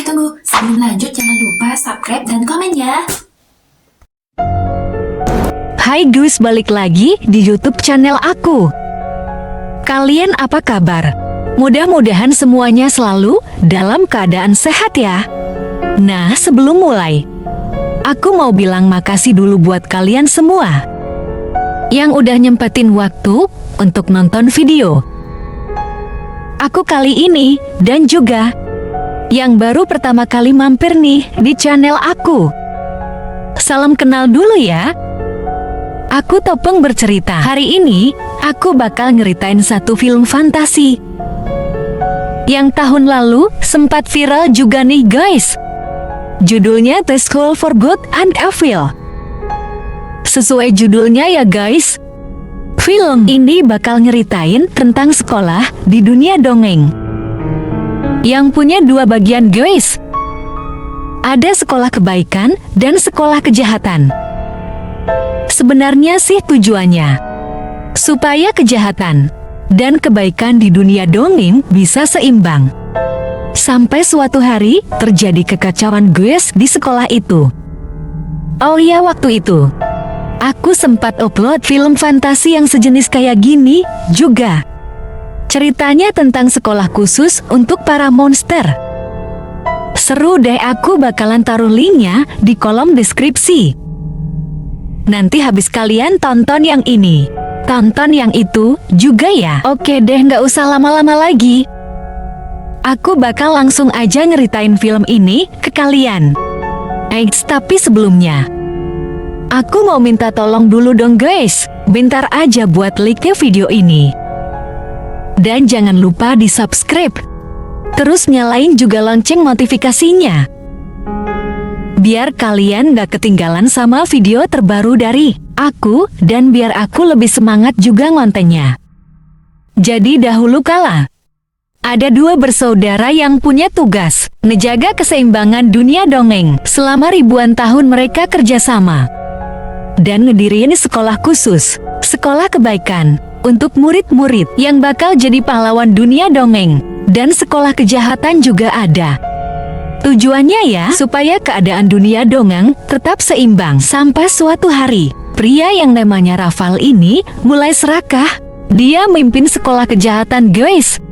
Tunggu, sebelum lanjut jangan lupa subscribe dan komen ya. Hai guys, balik lagi di YouTube channel aku. Kalian apa kabar? Mudah-mudahan semuanya selalu dalam keadaan sehat ya. Nah, sebelum mulai, aku mau bilang makasih dulu buat kalian semua yang udah nyempetin waktu untuk nonton video aku kali ini, dan juga yang baru pertama kali mampir nih di channel aku. Salam kenal dulu ya. Aku Topeng bercerita. Hari ini, aku bakal ngeritain satu film fantasi yang tahun lalu sempat viral juga nih guys. Judulnya The School for Good and Evil. Sesuai judulnya ya guys, film ini bakal ngeritain tentang sekolah di dunia dongeng yang punya dua bagian guys. Ada sekolah kebaikan dan sekolah kejahatan. Sebenarnya sih tujuannya supaya kejahatan dan kebaikan di dunia dongeng bisa seimbang. Sampai suatu hari terjadi kekacauan guys di sekolah itu. Oh iya, waktu itu aku sempat upload film fantasi yang sejenis kayak gini juga. Ceritanya tentang sekolah khusus untuk para monster. Seru deh, aku bakalan taruh linknya di kolom deskripsi. Nanti habis kalian tonton yang ini, tonton yang itu juga ya. Oke deh, nggak usah lama-lama lagi. Aku bakal langsung aja nyeritain film ini ke kalian. Tapi sebelumnya, aku mau minta tolong dulu dong guys. Bentar aja buat like-nya video ini. Dan jangan lupa di subscribe. Terus nyalain juga lonceng notifikasinya, biar kalian gak ketinggalan sama video terbaru dari aku, dan biar aku lebih semangat juga ngontennya. Jadi dahulu kala, ada dua bersaudara yang punya tugas ngejaga keseimbangan dunia dongeng. Selama ribuan tahun mereka kerjasama dan ngedirin sekolah khusus, sekolah kebaikan, untuk murid-murid yang bakal jadi pahlawan dunia dongeng. Dan sekolah kejahatan juga ada. Tujuannya ya, supaya keadaan dunia dongeng tetap seimbang. Sampai suatu hari, pria yang namanya Rafal ini mulai serakah. Dia memimpin sekolah kejahatan guys.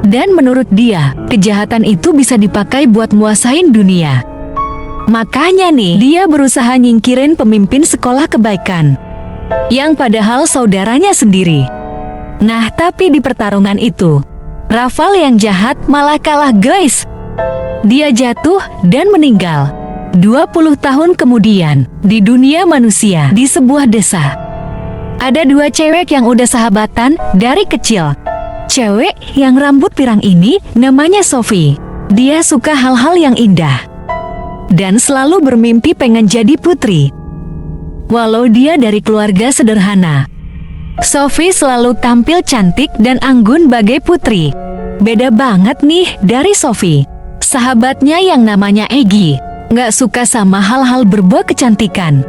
Dan menurut dia, kejahatan itu bisa dipakai buat nguasain dunia. Makanya nih, dia berusaha nyingkirin pemimpin sekolah kebaikan, yang padahal saudaranya sendiri. Nah, tapi di pertarungan itu, Rafal yang jahat malah kalah guys. Dia jatuh dan meninggal 20 tahun kemudian di dunia manusia di sebuah desa. Ada dua cewek yang udah sahabatan dari kecil. Cewek yang rambut pirang ini namanya Sophie. Dia suka hal-hal yang indah dan selalu bermimpi pengen jadi putri. Walau dia dari keluarga sederhana, Sophie selalu tampil cantik dan anggun bagai putri. Beda banget nih dari Sophie, sahabatnya yang namanya Eggy. Nggak suka sama hal-hal berbau kecantikan.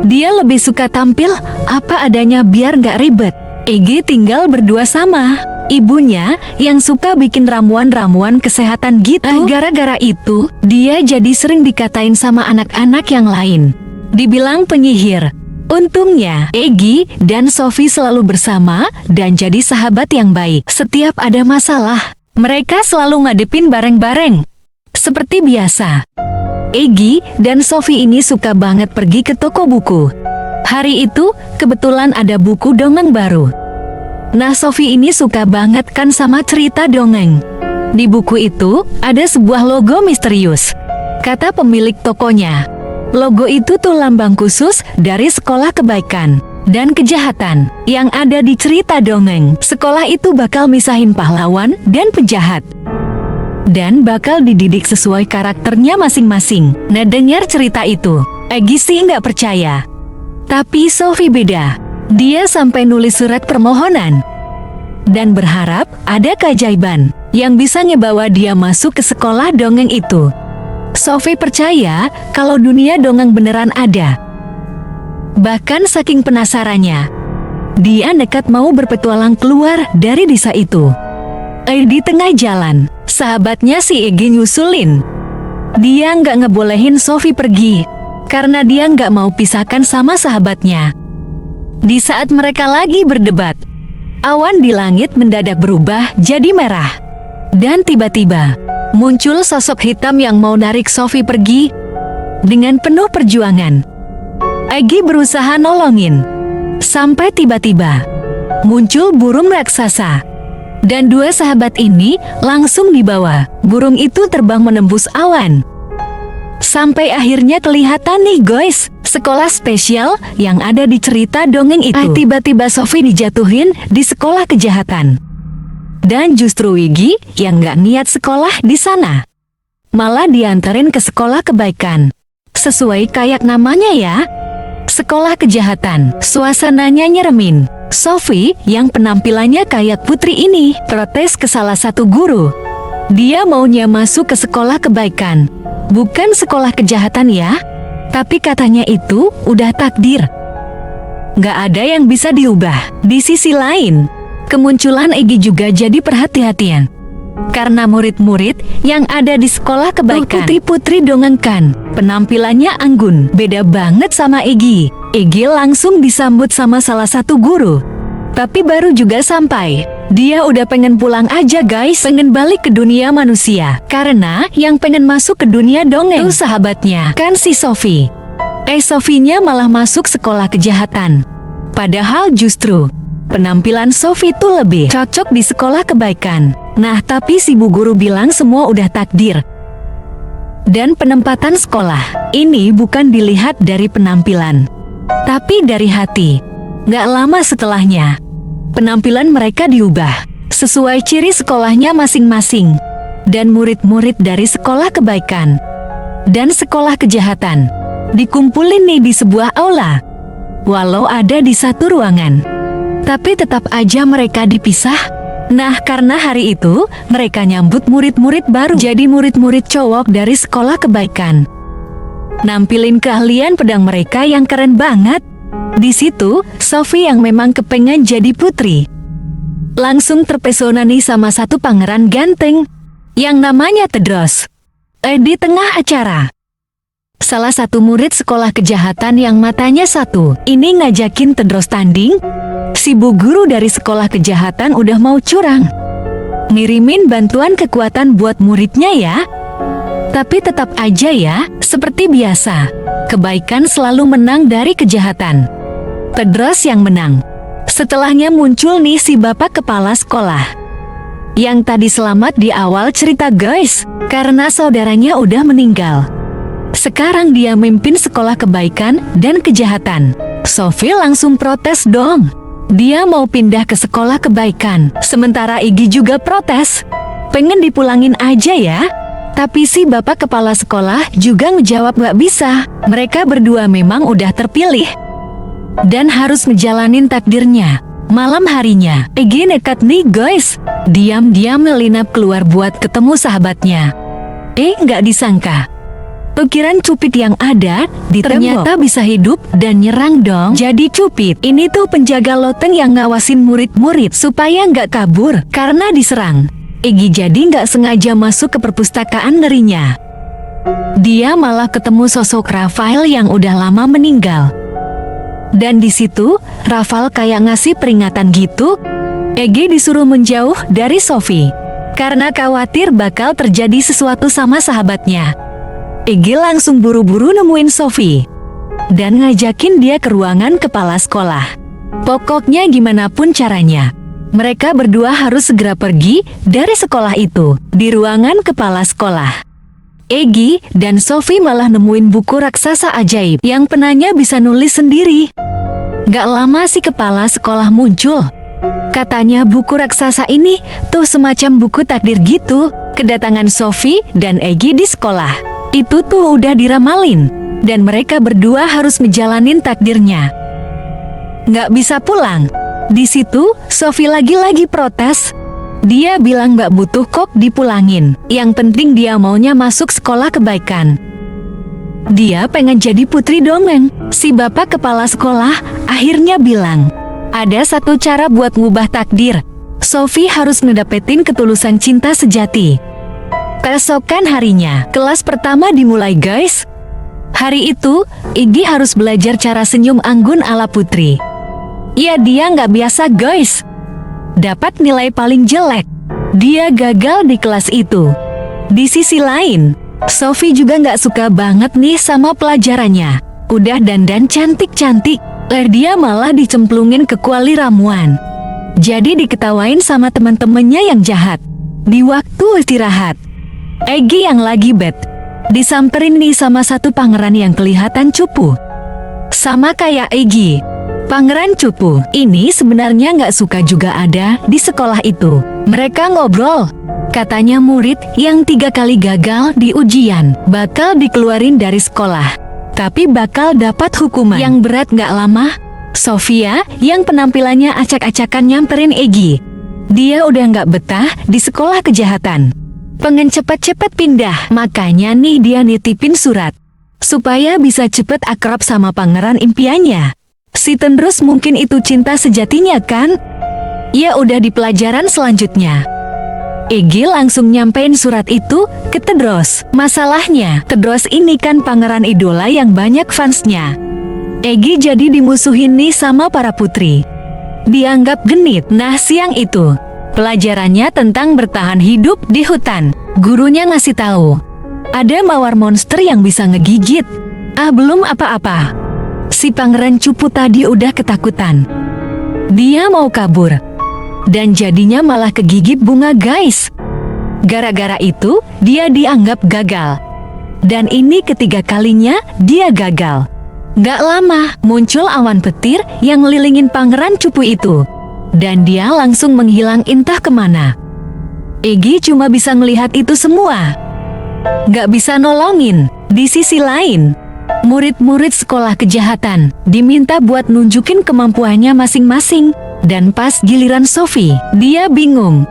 Dia lebih suka tampil apa adanya biar nggak ribet. Eggy tinggal berdua sama ibunya yang suka bikin ramuan-ramuan kesehatan gitu. Gara-gara itu, dia jadi sering dikatain sama anak-anak yang lain, dibilang penyihir. Untungnya, Eggy dan Sophie selalu bersama dan jadi sahabat yang baik. Setiap ada masalah, mereka selalu ngadepin bareng-bareng. Seperti biasa, Eggy dan Sophie ini suka banget pergi ke toko buku. Hari itu, kebetulan ada buku dongeng baru. Nah, Sophie ini suka banget kan sama cerita dongeng. Di buku itu, ada sebuah logo misterius. Kata pemilik tokonya, logo itu tuh lambang khusus dari sekolah kebaikan dan kejahatan yang ada di cerita dongeng. Sekolah itu bakal misahin pahlawan dan penjahat, dan bakal dididik sesuai karakternya masing-masing. Nah, dengar cerita itu, Eggy sih nggak percaya. Tapi Sophie beda. Dia sampai nulis surat permohonan dan berharap ada keajaiban yang bisa ngebawa dia masuk ke sekolah dongeng itu. Sophie percaya kalau dunia dongeng beneran ada. Bahkan saking penasarannya, Dia nekat mau berpetualang keluar dari desa itu. Di tengah jalan, sahabatnya si Egi nyusulin. Dia nggak ngebolehin Sophie pergi, karena dia nggak mau pisahkan sama sahabatnya. Di saat mereka lagi berdebat, awan di langit mendadak berubah jadi merah. Dan tiba-tiba, muncul sosok hitam yang mau narik Sophie pergi. Dengan penuh perjuangan, Egi berusaha nolongin. Sampai tiba-tiba, muncul burung raksasa. Dan dua sahabat ini langsung dibawa. Burung itu terbang menembus awan. Sampai akhirnya kelihatan nih guys, sekolah spesial yang ada di cerita dongeng itu. Tiba-tiba Sophie dijatuhin di sekolah kejahatan. Dan justru Wiggy yang gak niat sekolah di sana, malah diantarin ke sekolah kebaikan. Sesuai kayak namanya ya, sekolah kejahatan. Suasananya nyeremin. Sophie yang penampilannya kayak putri ini protes ke salah satu guru. Dia maunya masuk ke sekolah kebaikan, bukan sekolah kejahatan ya. Tapi katanya itu udah takdir, gak ada yang bisa diubah. Di sisi lain, kemunculan Egi juga jadi perhati-hatian. Karena murid-murid yang ada di sekolah kebaikan, putri-putri dongengkan, penampilannya anggun, beda banget sama Egi. Egi langsung disambut sama salah satu guru. Tapi baru juga sampai, dia udah pengen pulang aja guys, pengen balik ke dunia manusia. Karena yang pengen masuk ke dunia dongeng tuh sahabatnya, kan si Sophie. Sophie-nya malah masuk sekolah kejahatan. Padahal justru penampilan Sophie tuh lebih cocok di sekolah kebaikan. Nah, tapi si bu guru bilang semua udah takdir. Dan penempatan sekolah ini bukan dilihat dari penampilan, tapi dari hati. Gak lama setelahnya, penampilan mereka diubah sesuai ciri sekolahnya masing-masing. Dan murid-murid dari sekolah kebaikan dan sekolah kejahatan dikumpulin nih di sebuah aula. Walau ada di satu ruangan, tapi tetap aja mereka dipisah. Nah, karena hari itu mereka nyambut murid-murid baru, jadi murid-murid cowok dari sekolah kebaikan. Nampilin keahlian pedang mereka yang keren banget. Di situ, Sophie yang memang kepengen jadi putri langsung terpesona nih sama satu pangeran ganteng yang namanya Tedros. Di tengah acara, salah satu murid sekolah kejahatan yang matanya satu ini ngajakin Tedros tanding. Si bu guru dari sekolah kejahatan udah mau curang, ngirimin bantuan kekuatan buat muridnya ya. Tapi tetap aja ya, seperti biasa, kebaikan selalu menang dari kejahatan. Tedros yang menang. Setelahnya muncul nih si bapak kepala sekolah yang tadi selamat di awal cerita guys, karena saudaranya udah meninggal. Sekarang dia mimpin sekolah kebaikan dan kejahatan. Sophie langsung protes dong. Dia mau pindah ke sekolah kebaikan. Sementara Egi juga protes, pengen dipulangin aja ya. Tapi si bapak kepala sekolah juga ngejawab gak bisa. Mereka berdua memang udah terpilih dan harus ngejalanin takdirnya. Malam harinya, Egi nekat nih guys, diam-diam melinap keluar buat ketemu sahabatnya. Gak disangka, ukiran cupid yang ada di ternyata bisa hidup dan nyerang dong. Jadi cupid ini tuh penjaga loteng yang ngawasin murid-murid supaya nggak kabur karena diserang. Egi jadi nggak sengaja masuk ke perpustakaan ngerinya. Dia malah ketemu sosok Rafael yang udah lama meninggal. Dan di situ Rafael kayak ngasih peringatan gitu. Egi disuruh menjauh dari Sophie karena khawatir bakal terjadi sesuatu sama sahabatnya. Egi langsung buru-buru nemuin Sophie dan ngajakin dia ke ruangan kepala sekolah. Pokoknya gimana pun caranya, mereka berdua harus segera pergi dari sekolah itu. Di ruangan kepala sekolah, Egi dan Sophie malah nemuin buku raksasa ajaib yang penanya bisa nulis sendiri. Gak lama si kepala sekolah muncul. Katanya buku raksasa ini tuh semacam buku takdir gitu. Kedatangan Sophie dan Egi di sekolah itu tuh udah diramalin, dan mereka berdua harus ngejalanin takdirnya. Nggak bisa pulang. Di situ, Sophie lagi-lagi protes. Dia bilang nggak butuh kok dipulangin. Yang penting dia maunya masuk sekolah kebaikan. Dia pengen jadi putri dongeng. Si bapak kepala sekolah akhirnya bilang, Ada satu cara buat ngubah takdir. Sophie harus ngedapetin ketulusan cinta sejati. Keesokan harinya, kelas pertama dimulai guys. Hari itu, Iggy harus belajar cara senyum anggun ala putri. Ya dia nggak biasa guys. Dapat nilai paling jelek. Dia gagal di kelas itu. Di sisi lain, Sophie juga nggak suka banget nih sama pelajarannya. Udah dandan cantik-cantik, dia malah dicemplungin ke kuali ramuan. Jadi diketawain sama teman-temannya yang jahat. Di waktu istirahat, Iggy yang lagi bad disamperin nih sama satu pangeran yang kelihatan cupu. Sama kayak Iggy, pangeran cupu ini sebenarnya nggak suka juga ada di sekolah itu. Mereka ngobrol. Katanya murid yang 3 kali gagal di ujian bakal dikeluarin dari sekolah. Tapi bakal dapat hukuman yang berat gak lama. Sofia yang penampilannya acak-acakan nyamperin Iggy. Dia udah gak betah di sekolah kejahatan. Pengen cepet-cepet pindah, makanya nih dia nitipin surat. Supaya bisa cepet akrab sama pangeran impiannya. Si Tendrus mungkin itu cinta sejatinya kan? Ya udah di pelajaran selanjutnya. Iggy langsung nyampein surat itu ke Tedros. Masalahnya, Tedros ini kan pangeran idola yang banyak fansnya. Iggy jadi dimusuhin nih sama para putri. Dianggap genit. Nah siang itu, pelajarannya tentang bertahan hidup di hutan. Gurunya ngasih tahu, ada mawar monster yang bisa ngegigit. Belum apa-apa. Si pangeran cupu tadi udah ketakutan. Dia mau kabur. Dan jadinya malah kegigit bunga guys. Gara-gara itu, dia dianggap gagal. Dan ini ketiga kalinya dia gagal. Gak lama, muncul awan petir yang ngelilingin pangeran cupu itu. Dan dia langsung menghilang entah kemana. Iggy cuma bisa melihat itu semua. Gak bisa nolongin. Di sisi lain, murid-murid sekolah kejahatan diminta buat nunjukin kemampuannya masing-masing. Dan pas giliran Sophie, dia bingung.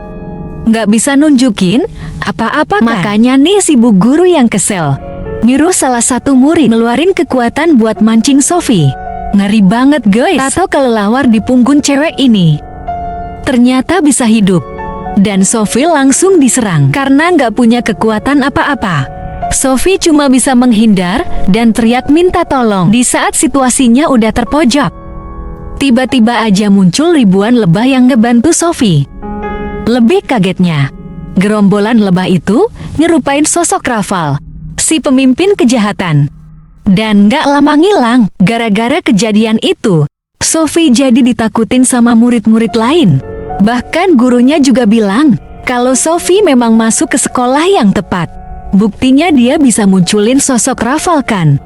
Gak bisa nunjukin apa-apa kan? Makanya nih si bu guru yang kesel nyuruh salah satu murid ngeluarin kekuatan buat mancing Sophie. Ngeri banget guys. Tato kelelawar di punggung cewek ini ternyata bisa hidup. Dan Sophie langsung diserang karena gak punya kekuatan apa-apa. Sophie cuma bisa menghindar dan teriak minta tolong di saat situasinya udah terpojok. Tiba-tiba aja muncul ribuan lebah yang ngebantu Sophie. Lebih kagetnya, gerombolan lebah itu nyerupain sosok Raval, si pemimpin kejahatan. Dan gak lama ngilang. Gara-gara kejadian itu, Sophie jadi ditakutin sama murid-murid lain. Bahkan gurunya juga bilang, kalau Sophie memang masuk ke sekolah yang tepat. Buktinya dia bisa munculin sosok Raval kan.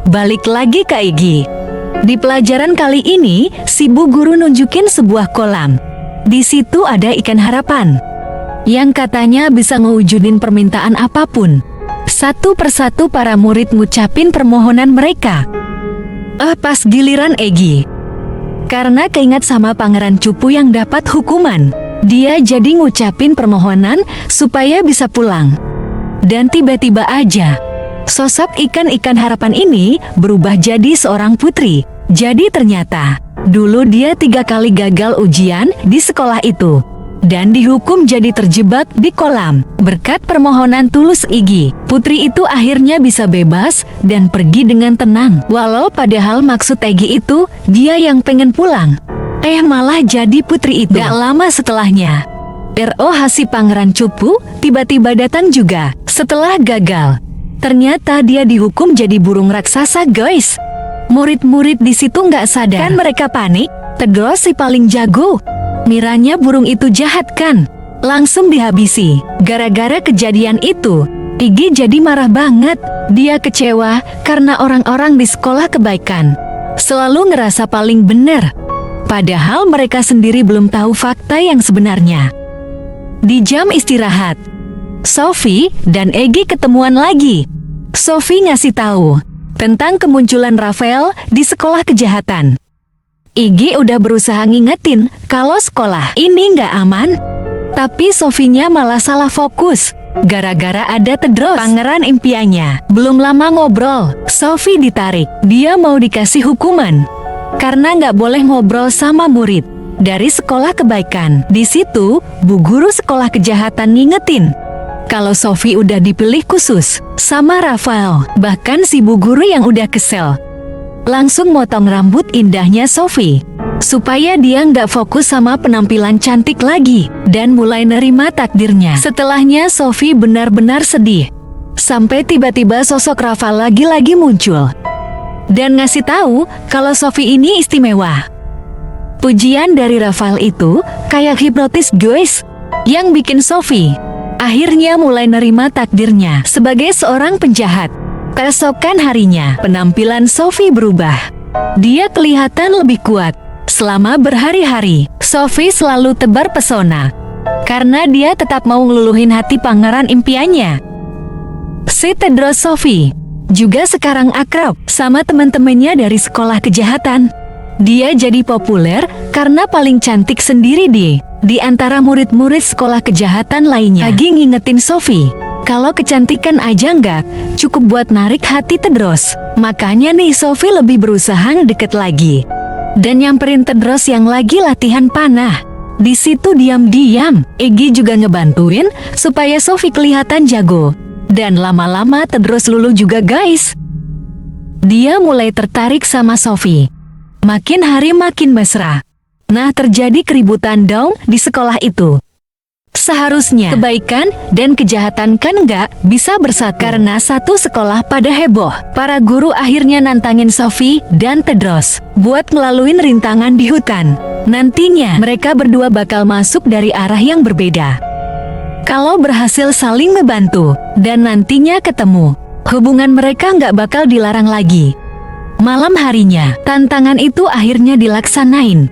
Balik lagi ke Iggy. Di pelajaran kali ini, si bu guru nunjukin sebuah kolam. Di situ ada ikan harapan yang katanya bisa ngewujudin permintaan apapun. Satu persatu para murid ngucapin permohonan mereka. Pas giliran Iggy, karena keingat sama pangeran cupu yang dapat hukuman, dia jadi ngucapin permohonan supaya bisa pulang. Dan tiba-tiba aja, sosok ikan-ikan harapan ini berubah jadi seorang putri. Jadi ternyata, dulu dia 3 kali gagal ujian di sekolah itu. Dan dihukum jadi terjebak di kolam. Berkat permohonan tulus Iggy, putri itu akhirnya bisa bebas dan pergi dengan tenang. Walau padahal maksud Iggy itu, dia yang pengen pulang. Malah jadi putri itu. Gak lama setelahnya, ROH si pangeran cupu tiba-tiba datang juga. Setelah gagal, ternyata dia dihukum jadi burung raksasa guys. Murid-murid di situ nggak sadar kan mereka panik. Tedros si paling jago, miranya burung itu jahat kan, langsung dihabisi. Gara-gara kejadian itu, Iggy jadi marah banget. Dia kecewa karena orang-orang di sekolah kebaikan selalu ngerasa paling benar, padahal mereka sendiri belum tahu fakta yang sebenarnya. Di jam istirahat, Sophie dan Iggy ketemuan lagi. Sophie ngasih tahu tentang kemunculan Rafael di sekolah kejahatan. Iggy udah berusaha ngingetin kalau sekolah ini nggak aman, tapi Sophie-nya malah salah fokus. Gara-gara ada Tedros, pangeran impiannya. Belum lama ngobrol, Sophie ditarik. Dia mau dikasih hukuman. karena nggak boleh ngobrol sama murid dari sekolah kebaikan. Di situ, bu guru sekolah kejahatan ngingetin kalau Sophie udah dipilih khusus sama Rafael. Bahkan si bu guru yang udah kesel langsung motong rambut indahnya Sophie supaya dia nggak fokus sama penampilan cantik lagi dan mulai nerima takdirnya. Setelahnya Sophie benar-benar sedih sampai tiba-tiba sosok Rafael lagi-lagi muncul dan ngasih tahu kalau Sophie ini istimewa. Pujian dari Rafael itu kayak hipnotis guys, yang bikin Sophie akhirnya mulai nerima takdirnya sebagai seorang penjahat. Keesokan harinya, penampilan Sophie berubah. Dia kelihatan lebih kuat. Selama berhari-hari, Sophie selalu tebar pesona karena dia tetap mau ngeluluhin hati pangeran impiannya. Si Tedros Sophie juga sekarang akrab sama teman-temannya dari sekolah kejahatan. Dia jadi populer karena paling cantik sendiri di antara murid-murid sekolah kejahatan lainnya. Lagi ngingetin Sophie kalau kecantikan aja nggak cukup buat narik hati Tedros. Makanya nih Sophie lebih berusaha deket lagi dan nyamperin Tedros yang lagi latihan panah. Di situ diam-diam, Egy juga ngebantuin supaya Sophie kelihatan jago. Dan lama-lama Tedros luluh juga guys. Dia mulai tertarik sama Sophie. Makin hari makin mesra. Nah, terjadi keributan dong di sekolah itu. Seharusnya kebaikan dan kejahatan kan nggak bisa bersatu. Karena satu sekolah pada heboh, para guru akhirnya nantangin Sophie dan Tedros buat ngelaluin rintangan di hutan. Nantinya mereka berdua bakal masuk dari arah yang berbeda. Kalau berhasil saling ngebantu dan nantinya ketemu, hubungan mereka nggak bakal dilarang lagi. Malam harinya, tantangan itu akhirnya dilaksanain.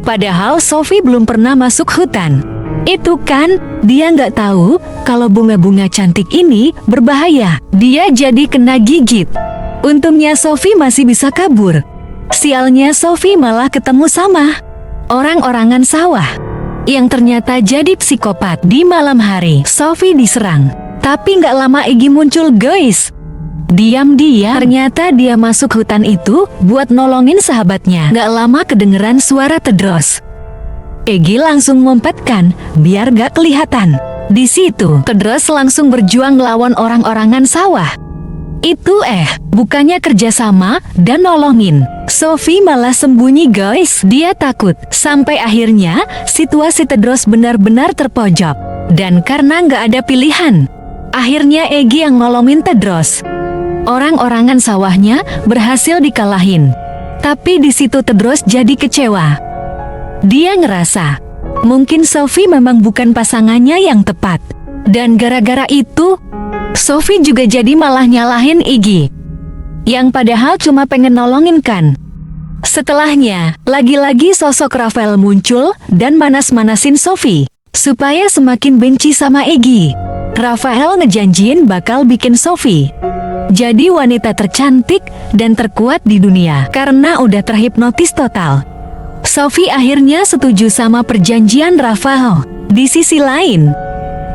Padahal Sophie belum pernah masuk hutan. Itu kan, dia nggak tahu kalau bunga-bunga cantik ini berbahaya. Dia jadi kena gigit. Untungnya Sophie masih bisa kabur. Sialnya Sophie malah ketemu sama orang-orangan sawah yang ternyata jadi psikopat. Di malam hari, Sophie diserang. Tapi nggak lama Egy muncul guys. Diam-diam, ternyata dia masuk hutan itu buat nolongin sahabatnya. Nggak lama kedengeran suara Tedros. Egy langsung ngompetkan biar gak kelihatan. Di situ, Tedros langsung berjuang melawan orang-orangan sawah. Itu bukannya kerjasama dan nolongin. Sophie malah sembunyi guys. Dia takut. Sampai akhirnya, situasi Tedros benar-benar terpojok. Dan karena nggak ada pilihan, akhirnya Egy yang nolongin Tedros. Orang-orangan sawahnya berhasil dikalahin. Tapi di situ Tedros jadi kecewa. Dia ngerasa mungkin Sophie memang bukan pasangannya yang tepat. Dan gara-gara itu, Sophie juga jadi malah nyalahin Egy, yang padahal cuma pengen nolongin kan. Setelahnya, lagi-lagi sosok Rafael muncul dan manas-manasin Sophie supaya semakin benci sama Egy. Rafael ngejanjiin bakal bikin Sophie jadi wanita tercantik dan terkuat di dunia karena udah terhipnotis total. Sophie akhirnya setuju sama perjanjian Rafael. Di sisi lain,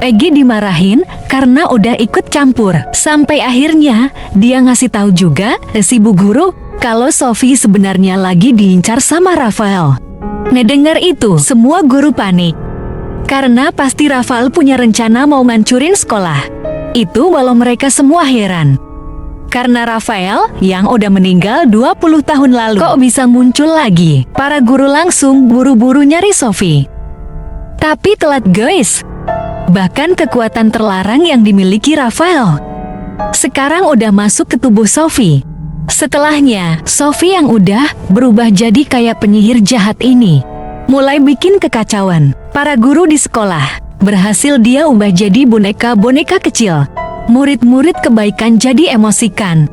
Egy dimarahin karena udah ikut campur. Sampai akhirnya dia ngasih tahu juga si bu guru kalau Sophie sebenarnya lagi diincar sama Rafael. Ngedengar itu, semua guru panik karena pasti Rafael punya rencana mau ngancurin sekolah. Itu walau mereka semua heran. Karena Rafael yang udah meninggal 20 tahun lalu kok bisa muncul lagi. Para guru langsung buru-buru nyari Sophie. Tapi telat guys. Bahkan kekuatan terlarang yang dimiliki Rafael sekarang udah masuk ke tubuh Sophie. Setelahnya, Sophie yang udah berubah jadi kayak penyihir jahat ini mulai bikin kekacauan. Para guru di sekolah berhasil dia ubah jadi boneka-boneka kecil. Murid-murid kebaikan jadi emosikan.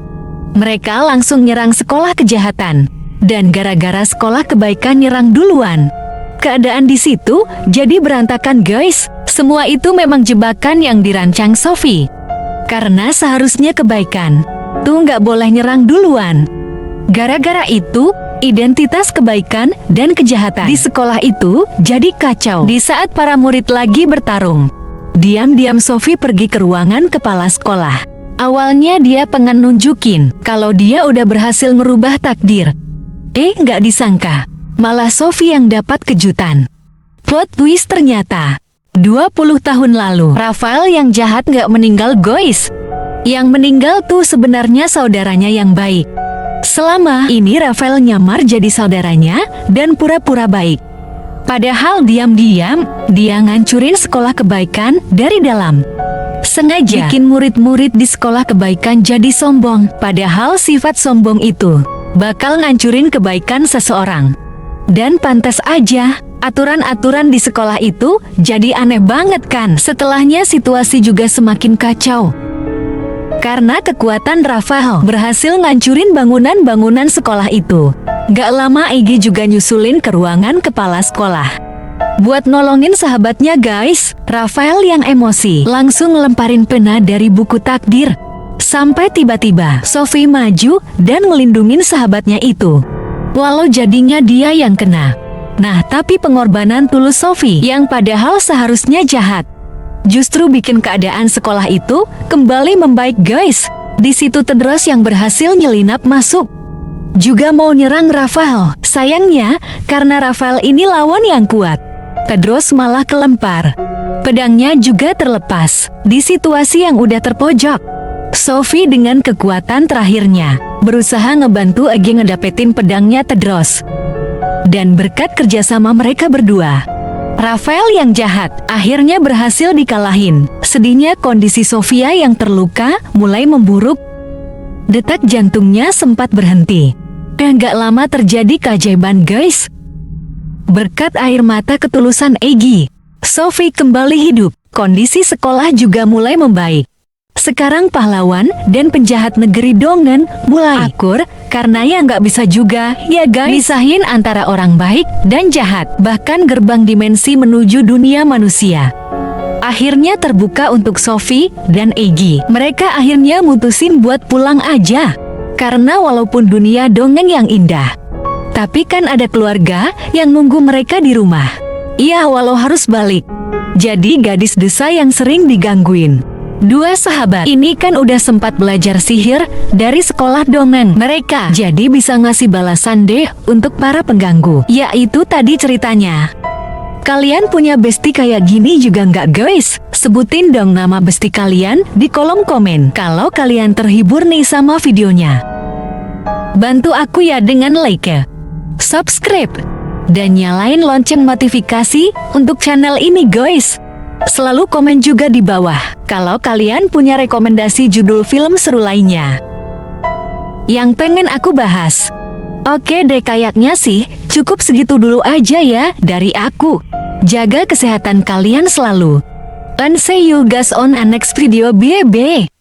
Mereka langsung nyerang sekolah kejahatan. Dan gara-gara sekolah kebaikan nyerang duluan, keadaan di situ jadi berantakan guys. Semua itu memang jebakan yang dirancang Sophie. Karena seharusnya kebaikan tuh nggak boleh nyerang duluan. Gara-gara itu, identitas kebaikan dan kejahatan di sekolah itu jadi kacau. Di saat para murid lagi bertarung, diam-diam Sophie pergi ke ruangan kepala sekolah. Awalnya dia pengen nunjukin kalau dia udah berhasil merubah takdir. Nggak disangka, malah Sophie yang dapat kejutan. Plot twist ternyata, 20 tahun lalu, Rafael yang jahat nggak meninggal guys. Yang meninggal tuh sebenarnya saudaranya yang baik. Selama ini Rafael nyamar jadi saudaranya dan pura-pura baik. Padahal diam-diam, dia ngancurin sekolah kebaikan dari dalam. Sengaja bikin murid-murid di sekolah kebaikan jadi sombong. Padahal sifat sombong itu bakal ngancurin kebaikan seseorang. Dan pantas aja, aturan-aturan di sekolah itu jadi aneh banget kan. Setelahnya situasi juga semakin kacau. Karena kekuatan Rafael berhasil ngancurin bangunan-bangunan sekolah itu. Gak lama Egy juga nyusulin ke ruangan kepala sekolah. Buat nolongin sahabatnya guys, Rafael yang emosi langsung ngelemparin pena dari buku takdir. Sampai tiba-tiba Sophie maju dan ngelindungin sahabatnya itu. Walau jadinya dia yang kena. Nah, tapi pengorbanan tulus Sophie yang padahal seharusnya jahat, justru bikin keadaan sekolah itu kembali membaik guys. Di situ Tedros yang berhasil nyelinap masuk. Juga mau nyerang Rafael. Sayangnya, karena Rafael ini lawan yang kuat, Tedros malah kelempar. Pedangnya juga terlepas. Di situasi yang udah terpojok, Sophie dengan kekuatan terakhirnya berusaha ngebantu Egy ngedapetin pedangnya Tedros. Dan berkat kerjasama mereka berdua, Rafael yang jahat akhirnya berhasil dikalahin. Sedihnya kondisi Sofia yang terluka mulai memburuk. Detak jantungnya sempat berhenti. Gak lama terjadi keajaiban guys. Berkat air mata ketulusan Egy, Sophie kembali hidup. Kondisi sekolah juga mulai membaik. Sekarang pahlawan dan penjahat negeri Dongen mulai akur. Karena ya nggak bisa juga ya guys misahin antara orang baik dan jahat. Bahkan gerbang dimensi menuju dunia manusia akhirnya terbuka untuk Sophie dan Egy. Mereka akhirnya mutusin buat pulang aja. Karena walaupun dunia Dongen yang indah, tapi kan ada keluarga yang nunggu mereka di rumah. Iya, walau harus balik. Jadi gadis desa yang sering digangguin. Dua sahabat ini kan udah sempat belajar sihir dari sekolah Dongen mereka. Jadi bisa ngasih balasan deh untuk para pengganggu. Yaitu tadi ceritanya. Kalian punya bestie kayak gini juga nggak guys? Sebutin dong nama bestie kalian di kolom komen. Kalau kalian terhibur nih sama videonya, bantu aku ya dengan like, subscribe, dan nyalain lonceng notifikasi untuk channel ini guys. Selalu komen juga di bawah kalau kalian punya rekomendasi judul film seru lainnya yang pengen aku bahas. Oke deh, kayaknya sih cukup segitu dulu aja ya dari aku. Jaga kesehatan kalian selalu. And see you guys on a next video. Bye bye.